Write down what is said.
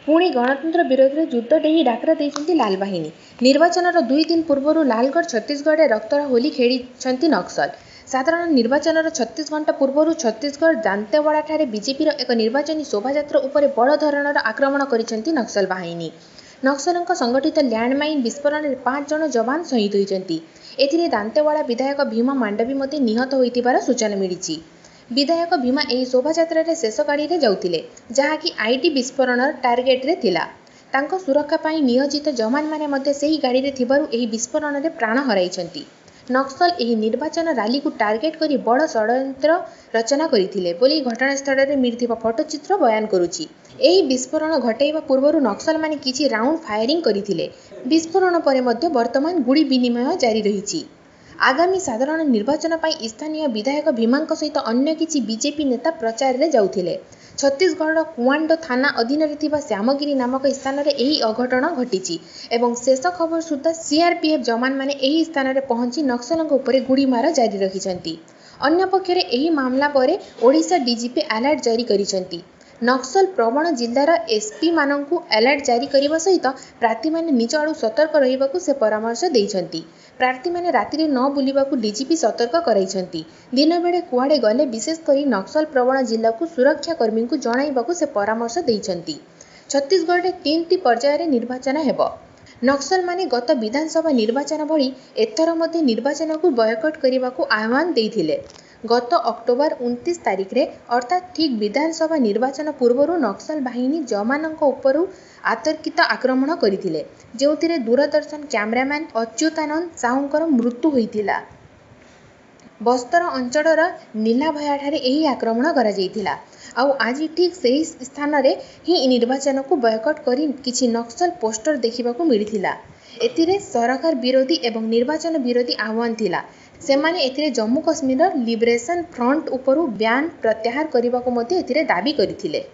पुणी गणतंत्र विरोध में युद्ध डेही डाकरा देइछन्ति लाल बाहिनी। निर्वाचन 2 दिन पूर्व लालगढ़ छत्तीसगढ़ में रक्तर होली खेली नक्सल। साधारण निर्वाचन 36 घंटा पूर्व छत्तीसगढ़ दांतेवाड़ा ठारे बीजेपी एक निर्वाचनी शोभायात्रा उपर बड़ धरणर आक्रमण करिसेंति नक्सल बाहिनी। नक्सलों संगठित लैंडमाइन विस्फोरण में 5 जन जवान शहीद होइछन्ति। एथिरे दांतेवाड़ा विधायक भीमा मांडवी मते निहत होइतिबार सूचना मिलिछि। विधायक भीमा एही शोभायात्रा रे शेष गाड़ी रे जाउथिले, जहाँकि आईडी विस्फोरण टार्गेट रे थिला। तांको सुरक्षा पाई नियोजित जवान माने मध्य सेही गाड़ी रे थिबारु एही विस्फोरण रे प्राण हराइछन्ति। नक्सल एही निर्वाचन रैली को टार्गेट करी बड़ षड्यंत्र रचना करिथिले बोली घटनास्थल रे मिलिथिबा फोटोचित्र बयान करुछि। एही विस्फोरण घटाइबा पूर्व नक्सल माने किछि राउंड फायरिंग करिथिले। विस्फोरण परे मध्य वर्तमान गुड़ी विनिमय जारी रहिछि। आगामी साधारण निर्वाचन पर स्थानीय विधायक भीमा सहित अन्य किछि बीजेपी नेता प्रचार रे जाउथिले। छत्तीसगढ़ कुआंडो थाना अधीन रे श्यामगिरी नामक स्थान रे एही अघटन घटिछि एवं शेष खबर सुद्धा सीआरपीएफ जवान माने एही स्थान रे पहुंची नक्सलଙ୍କ उपरे गुड़ीमार जारी रखिछन्ति। अन्य पक्षरे एही मामला परे ओडिशा डीजीपी अलर्ट जारी करिछन्ति। नक्सल प्रवण जिल्लार एसपी माननकु अलर्ट जारी करने सहित प्रार्थी माने निज आड़ू सतर्क रहिबाकु से परामर्श देइछन्ति। प्रार्थी माने राति रे न बुलिबाकु डीजीपी सतर्क कराइछन्ति। दिन बेले कुआडे गले विशेष करी नक्सल प्रवण जिल्ला को सुरक्षा कर्मी को जणाइबाकु से परामर्श देइछन्ति। छत्तीसगढ़ रे 3टी पर्याय रे निर्वाचन हेबो। नक्सल माने गत विधानसभा निर्वाचन भली एथर मध्य निर्वाचन को बयकट करने आह्वान देइथिले। गत अक्टोबर 29 तारिख रे अर्थात ठीक विधानसभा निर्वाचन पूर्व नक्सल बाहिनी जवानों उपर आतर्कित आक्रमण करथिले, जेउथिरे दूरदर्शन कैमरामैन अच्युतानंद साहूंकर मृत्यु होइतिला। बस्तर अंचलर नीलाभया ठारे एही आक्रमण करा जाइतिला। आउ आज ठीक सही स्थान रे ही निर्वाचन को बयकट करी किछि नक्सल पोस्टर देखिबाकू मिलिथिला। एथिरे सरकार विरोधी एवं निर्वाचन विरोधी आह्वान थिला। सेमाने एथिरे जम्मू कश्मीर लिबरेशन फ्रंट उपरू ब्यान प्रत्याहार करने को दाबी करथिले।